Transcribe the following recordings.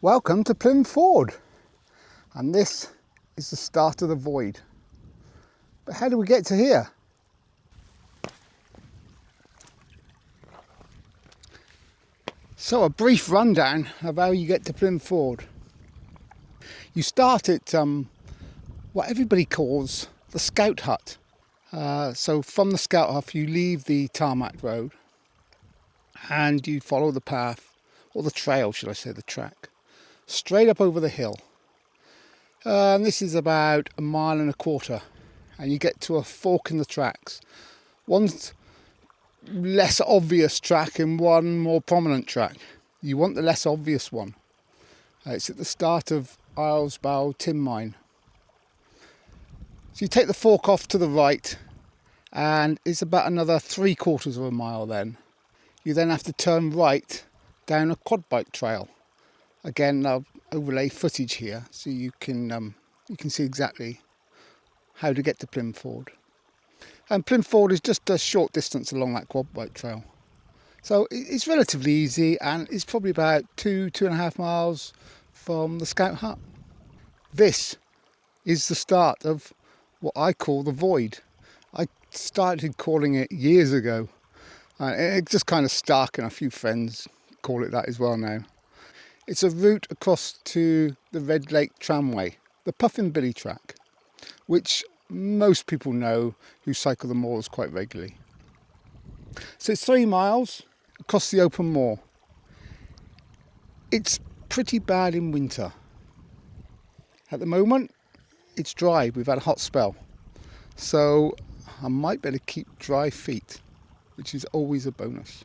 Welcome to Plym Ford, and this is the start of the void. But how do we get to here? So a brief rundown of how you get to Plym Ford. You start at what everybody calls the Scout Hut. So from the Scout Hut you leave the tarmac road and you follow the path, or the trail should I say, the track, straight up over the hill. And this is about 1.25 miles, and you get to a fork in the tracks. One's less obvious track and one more prominent track. You want the less obvious one. It's at the start of Islesbow Tin Mine. So you take the fork off to the right, and it's about another 3/4 mile then. You then have to turn right down a quad bike trail. Again, I'll overlay footage here so you can see exactly how to get to Plym Ford. And Plym Ford is just a short distance along that quad bike trail. So it's relatively easy, and it's probably about 2.5 miles from the Scout Hut. This is the start of what I call the void. I started calling it years ago. It just kind of stuck, and a few friends call it that as well now. It's a route across to the Red Lake Tramway, the Puffin Billy track, which most people know who cycle the moors quite regularly. So it's 3 miles across the open moor. It's pretty bad in winter. At the moment, it's dry. We've had a hot spell. So I might better keep dry feet, which is always a bonus.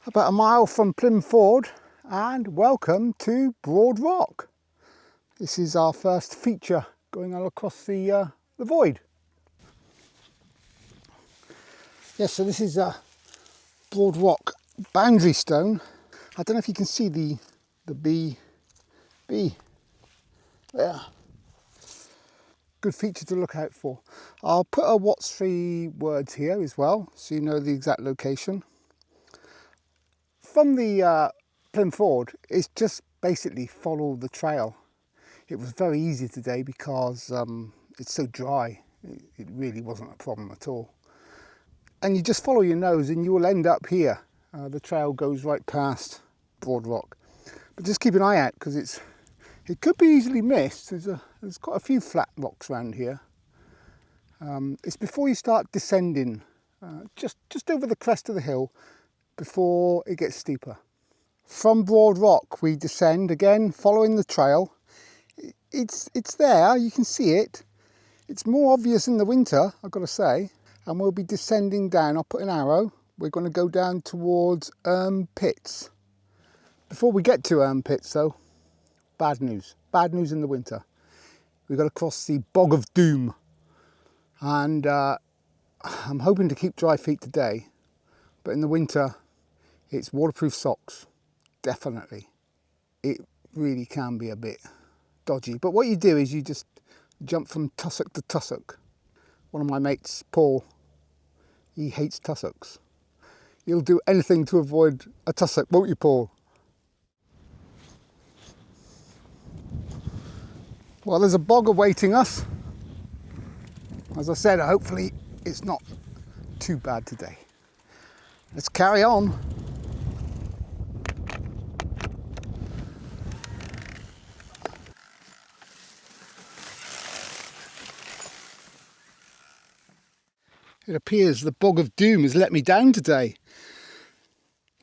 About 1 mile from Plym Ford, and welcome to Broad Rock. This is our first feature going on across the void. Yes, so this is a Broad Rock boundary stone. I don't know if you can see the B there. Good feature to look out for. I'll put a What's 3 words here as well, so you know the exact location. From the Plym Ford, it's just basically follow the trail. It was very easy today because it's so dry. It really wasn't a problem at all. And you just follow your nose and you will end up here. The trail goes right past Broad Rock. But just keep an eye out because it could be easily missed. There's quite a few flat rocks around here. It's before you start descending, just over the crest of the hill, before it gets steeper. From Broad Rock we descend again following the trail. It's there, you can see it. It's more obvious in the winter, I've got to say. And we'll be descending down. I'll put an arrow. We're going to go down towards Erme Pits. Before we get to Erme Pits though, bad news in the winter. We've got to cross the Bog of Doom, and I'm hoping to keep dry feet today, but in the winter it's waterproof socks, definitely. It really can be a bit dodgy, but what you do is you just jump from tussock to tussock. One of my mates, Paul, he hates tussocks. You'll do anything to avoid a tussock, won't you, Paul? Well, there's a bog awaiting us. As I said, hopefully it's not too bad today. Let's carry on. It appears the Bog of Doom has let me down today.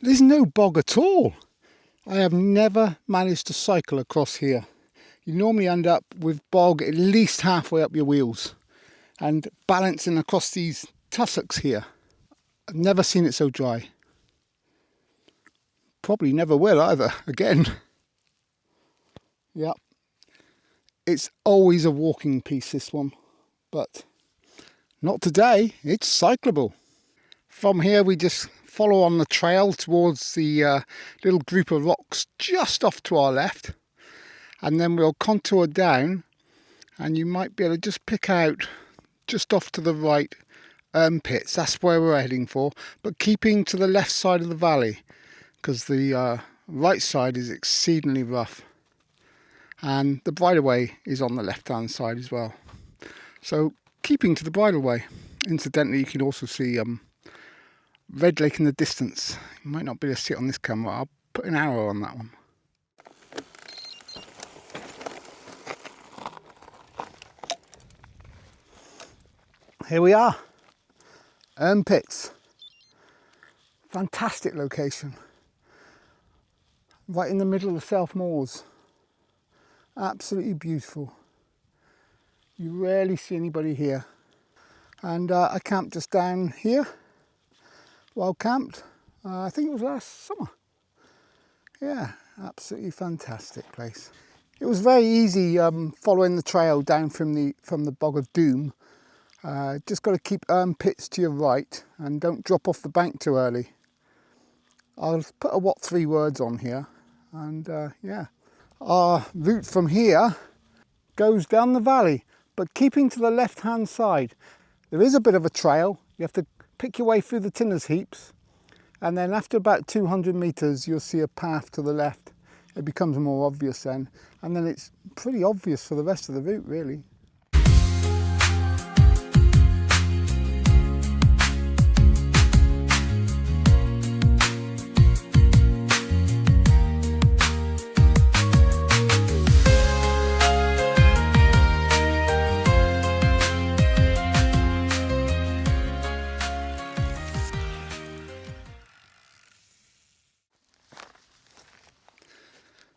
There's no bog at all. I have never managed to cycle across here. You normally end up with bog at least halfway up your wheels, and balancing across these tussocks here. I've never seen it so dry. Probably never will either, again. Yep. It's always a walking piece, this one. but not today. It's cyclable. From here we just follow on the trail towards the little group of rocks just off to our left, and then we'll contour down, and you might be able to just pick out just off to the right Erme Pits. That's where we're heading for, but keeping to the left side of the valley, because the right side is exceedingly rough, and the bridleway is on the left hand side as well, so keeping to the bridleway. Incidentally, you can also see Red Lake in the distance. You might not be able to see it on this camera. I'll put an arrow on that one. Here we are, Erme Pits. Fantastic location. Right in the middle of the South Moors. Absolutely beautiful. You rarely see anybody here. And I camped just down here. Well camped. I think it was last summer. Yeah, absolutely fantastic place. It was very easy following the trail down from the Bog of Doom. Just got to keep Erme Pits to your right and don't drop off the bank too early. I'll put a what 3 words on here, and yeah. Our route from here goes down the valley, but keeping to the left hand side. There is a bit of a trail. You have to pick your way through the tinners heaps, and then after about 200 metres you'll see a path to the left. It becomes more obvious then, and then it's pretty obvious for the rest of the route really.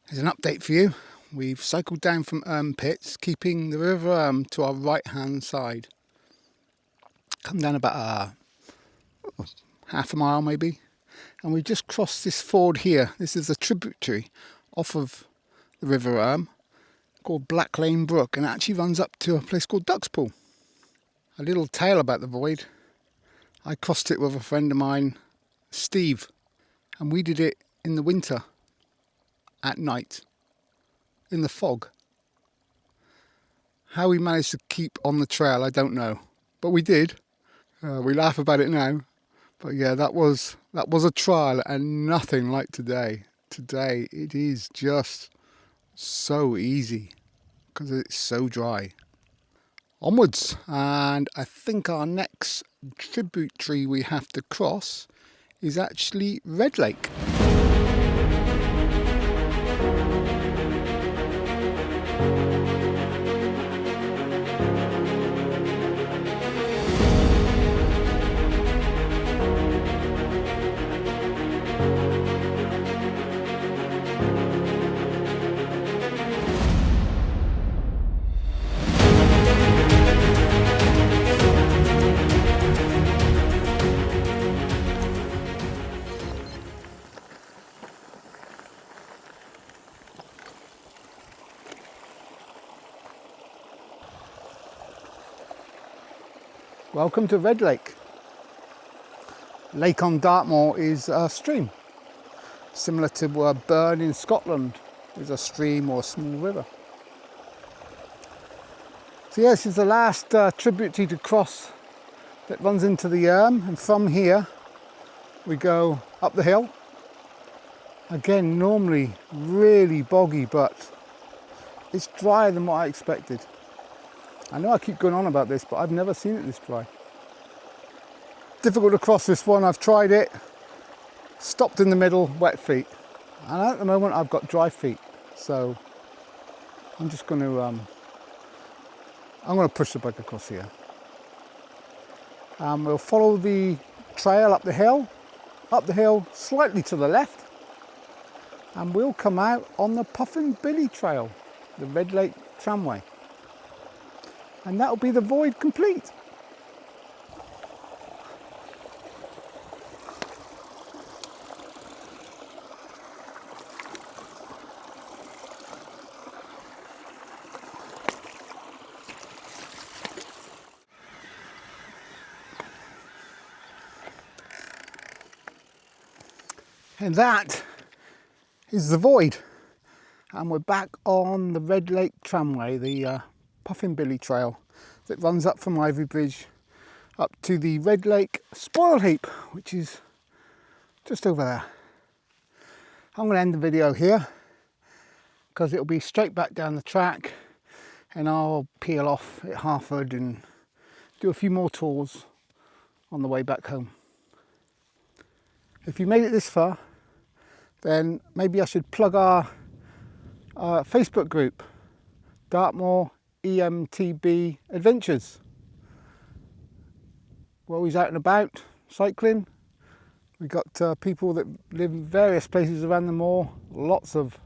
Here's an update for you. We've cycled down from Erme Pits, keeping the River Erme to our right hand side. Come down about half a mile maybe, and we just crossed this ford here. This is a tributary off of the River Erme called Blacklane Brook, and it actually runs up to a place called Duxpool. A little tale about the void. I crossed it with a friend of mine, Steve, and we did it in the winter. At night, in the fog. How we managed to keep on the trail, I don't know, but we did. We laugh about it now, but yeah, that was a trial, and nothing like today. Today it is just so easy because it's so dry. Onwards, and I think our next tributary we have to cross is actually Red Lake. Welcome to Red Lake. Lake on Dartmoor is a stream, similar to Burn in Scotland is a stream or a small river. So yes, this is the last tributary to cross that runs into the Erme, and from here we go up the hill. Again, normally really boggy, but it's drier than what I expected. I know I keep going on about this, but I've never seen it this dry. Difficult to cross this one. I've tried it, stopped in the middle, wet feet. And at the moment I've got dry feet. So I'm just going to, push the bike across here. We'll follow the trail up the hill slightly to the left, and we'll come out on the Puffin Billy Trail, the Red Lake Tramway. And that'll be the void complete. And that is the void. And we're back on the Red Lake Tramway, the Puffin Billy Trail that runs up from Ivybridge up to the Red Lake Spoil Heap, which is just over there. I'm going to end the video here because it'll be straight back down the track, and I'll peel off at Harford and do a few more tours on the way back home. If you made it this far, then maybe I should plug our Facebook group, Dartmoor eMTB Adventures. We're always out and about cycling. We've got people that live in various places around the moor, lots of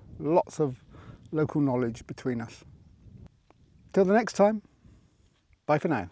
local knowledge between us. Till the next time, bye for now.